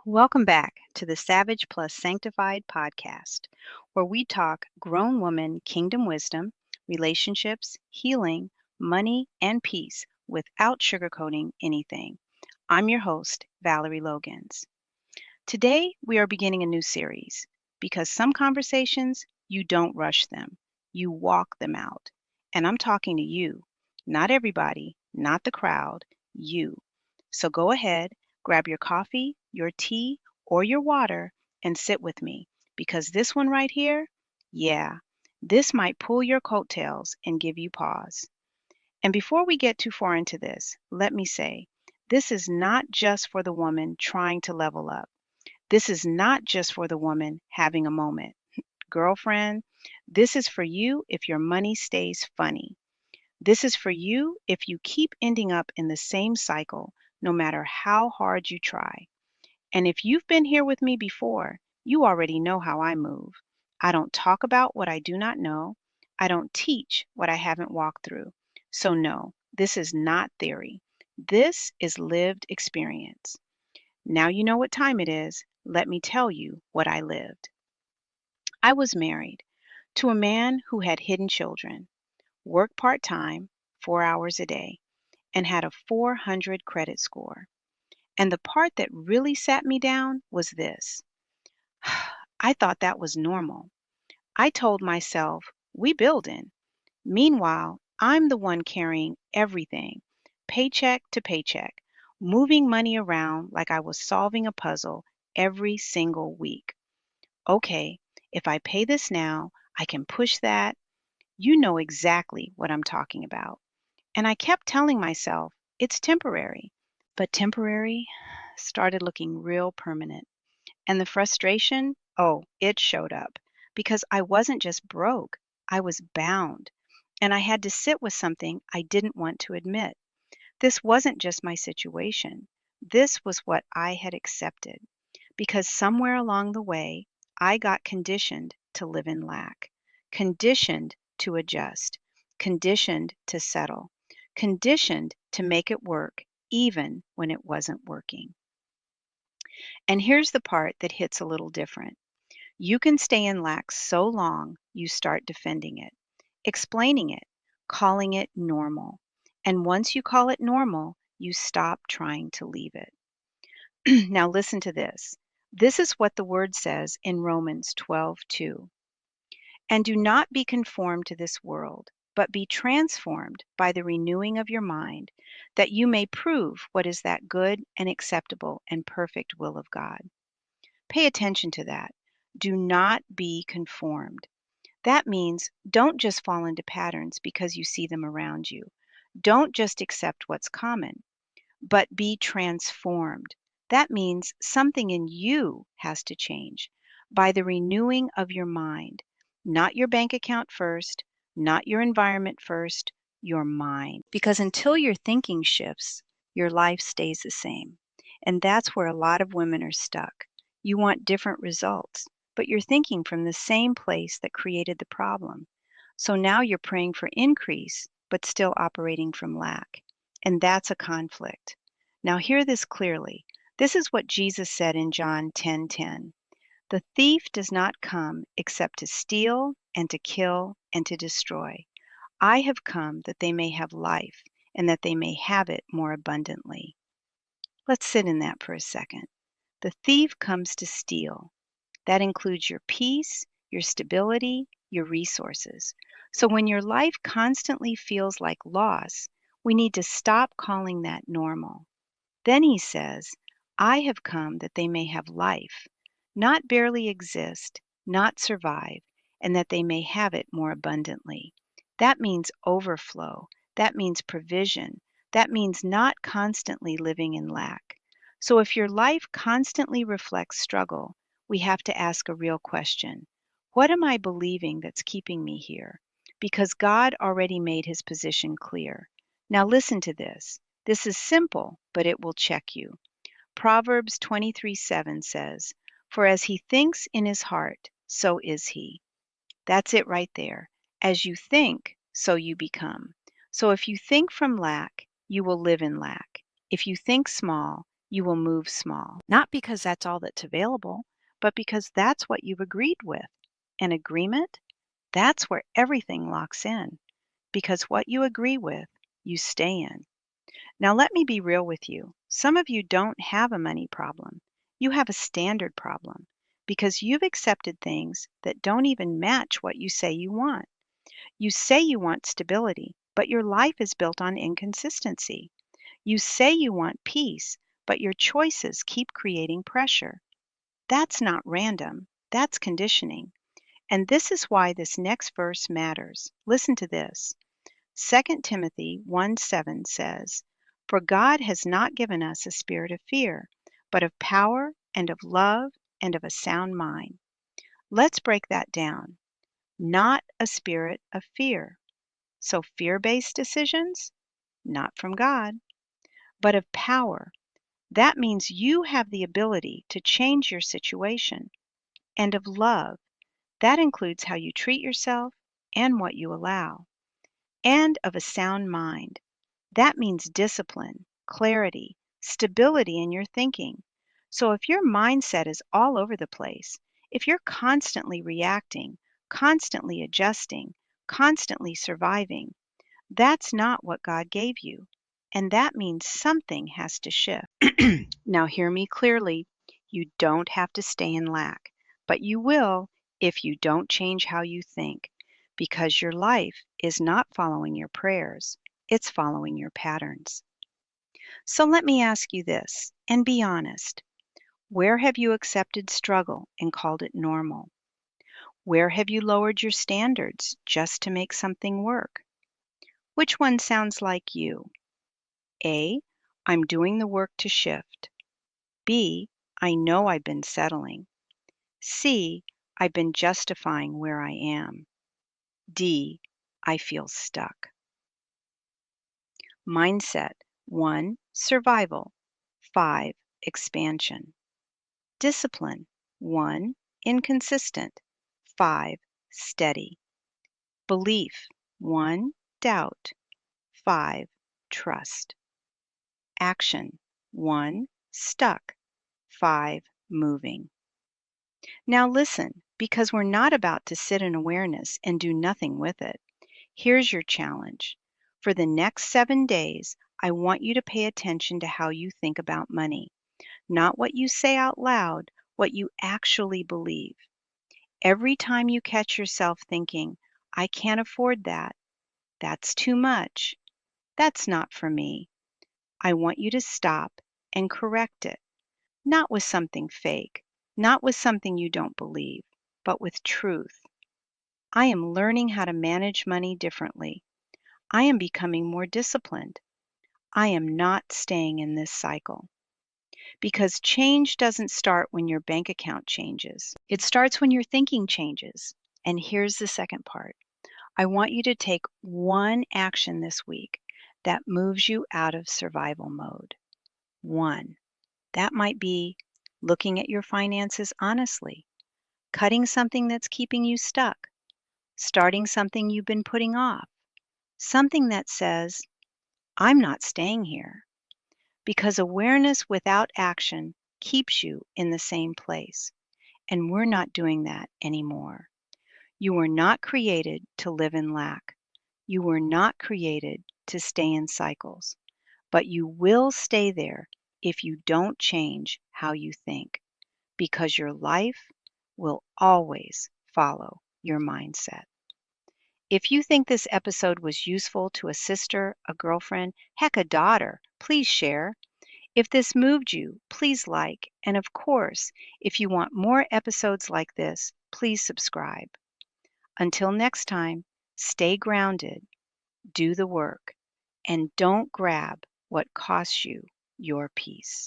Welcome back to the Savage Plus Sanctified podcast, where we talk grown woman kingdom wisdom, relationships, healing, money, and peace without sugarcoating anything. I'm your host, Valerie Logans. Today, we are beginning a new series because some conversations, you don't rush them, you walk them out. And I'm talking to you, not everybody, not the crowd, you. So go ahead, grab your coffee, your tea, or your water and sit with me because this one right here, yeah, this might pull your coattails and give you pause. And before we get too far into this, let me say this is not just for the woman trying to level up. This is not just for the woman having a moment. Girlfriend, this is for you if your money stays funny. This is for you if you keep ending up in the same cycle, no matter how hard you try. And if you've been here with me before, you already know how I move. I don't talk about what I do not know. I don't teach what I haven't walked through. So, no, this is not theory. This is lived experience. Now you know what time it is. Let me tell you what I lived. I was married to a man who had hidden children, worked part time, 4 hours a day, and had a 400 credit score. And the part that really sat me down was this. I thought that was normal. I told myself, we building. Meanwhile, I'm the one carrying everything, paycheck to paycheck, moving money around like I was solving a puzzle every single week. Okay, if I pay this now, I can push that. You know exactly what I'm talking about. And I kept telling myself, it's temporary. But temporary started looking real permanent. And the frustration, oh, it showed up because I wasn't just broke, I was bound. And I had to sit with something I didn't want to admit. This wasn't just my situation, this was what I had accepted. Because somewhere along the way, I got conditioned to live in lack, conditioned to adjust, conditioned to settle, conditioned to make it work even when it wasn't working. And here's the part that hits a little different. You can stay in lack so long you start defending it, explaining it, calling it normal. And once you call it normal, you stop trying to leave it. Now listen to this. This is what the word says in Romans 12:2. And do not be conformed to this world, but be transformed by the renewing of your mind, that you may prove what is that good and acceptable and perfect will of God. Pay attention to that. Do not be conformed. That means don't just fall into patterns because you see them around you. Don't just accept what's common, but be transformed. That means something in you has to change by the renewing of your mind. Not your bank account first, not your environment first, your mind. Because until your thinking shifts, your life stays the same. And that's where a lot of women are stuck. You want different results, but you're thinking from the same place that created the problem. So now you're praying for increase, but still operating from lack. And that's a conflict. Now hear this clearly. This is what Jesus said in John 10:10. The thief does not come except to steal and to kill and to destroy. I have come that they may have life and that they may have it more abundantly. Let's sit in that for a second. The thief comes to steal. That includes your peace, your stability, your resources. So when your life constantly feels like loss, we need to stop calling that normal. Then he says, I have come that they may have life, not barely exist, not survive, and that they may have it more abundantly. That means overflow. That means provision. That means not constantly living in lack. So if your life constantly reflects struggle, we have to ask a real question. What am I believing that's keeping me here? Because God already made his position clear. Now listen to this. This is simple, but it will check you. Proverbs 23:7 says, For as he thinks in his heart, so is he. That's it right there. As you think, so you become. So if you think from lack, you will live in lack. If you think small, You will move small, not because that's all that's available, but because that's what you've agreed with. An agreement, that's where everything locks in, because what you agree with, you stay in. Now, let me be real with you. Some of you don't have a money problem. You have a standard problem because you've accepted things that don't even match what you say you want. You say you want stability, but your life is built on inconsistency. You say you want peace, but your choices keep creating pressure. That's not random, that's conditioning. And this is why this next verse matters. Listen to this. 2 Timothy 1:7 says, "For God has not given us a spirit of fear, but of power and of love and of a sound mind." Let's break that down. Not a spirit of fear. So fear-based decisions? Not from God. But of power. That means you have the ability to change your situation. And of love. That includes how you treat yourself and what you allow. And of a sound mind. That means discipline, clarity, stability in your thinking. So if your mindset is all over the place, if you're constantly reacting, constantly adjusting, constantly surviving, that's not what God gave you. And that means something has to shift. Now, hear me clearly. You don't have to stay in lack, but you will if you don't change how you think, because your life is not following your prayers, it's following your patterns. So let me ask you this, and be honest. Where have you accepted struggle and called it normal? Where have you lowered your standards just to make something work? Which one sounds like you? A, I'm doing the work to shift. B, I know I've been settling. C, I've been justifying where I am. D, I feel stuck. Mindset 1, survival. 5, expansion. Discipline 1, inconsistent. 5, steady. Belief 1, doubt. 5, trust. Action 1, stuck. 5, moving. Now listen, because we're not about to sit in awareness and do nothing with it. Here's your challenge. For the next 7 days, I want you to pay attention to how you think about money. Not what you say out loud, what you actually believe. Every time you catch yourself thinking, I can't afford that, that's too much, that's not for me, I want you to stop and correct it. Not with something fake, not with something you don't believe, but with truth. I am learning how to manage money differently. I am becoming more disciplined. I am not staying in this cycle. Because change doesn't start when your bank account changes. It starts when your thinking changes. And here's the second part. I want you to take one action this week that moves you out of survival mode. One. That might be looking at your finances honestly, cutting something that's keeping you stuck, starting something you've been putting off, something that says, I'm not staying here. Because awareness without action keeps you in the same place. And we're not doing that anymore. You were not created to live in lack. You were not created to stay in cycles. But you will stay there if you don't change how you think, because your life will always follow your mindset. If you think this episode was useful to a sister, a girlfriend, heck, a daughter, please share. If this moved you, please like. And of course, if you want more episodes like this, please subscribe. Until next time, stay grounded, do the work, and don't grab what costs you your peace.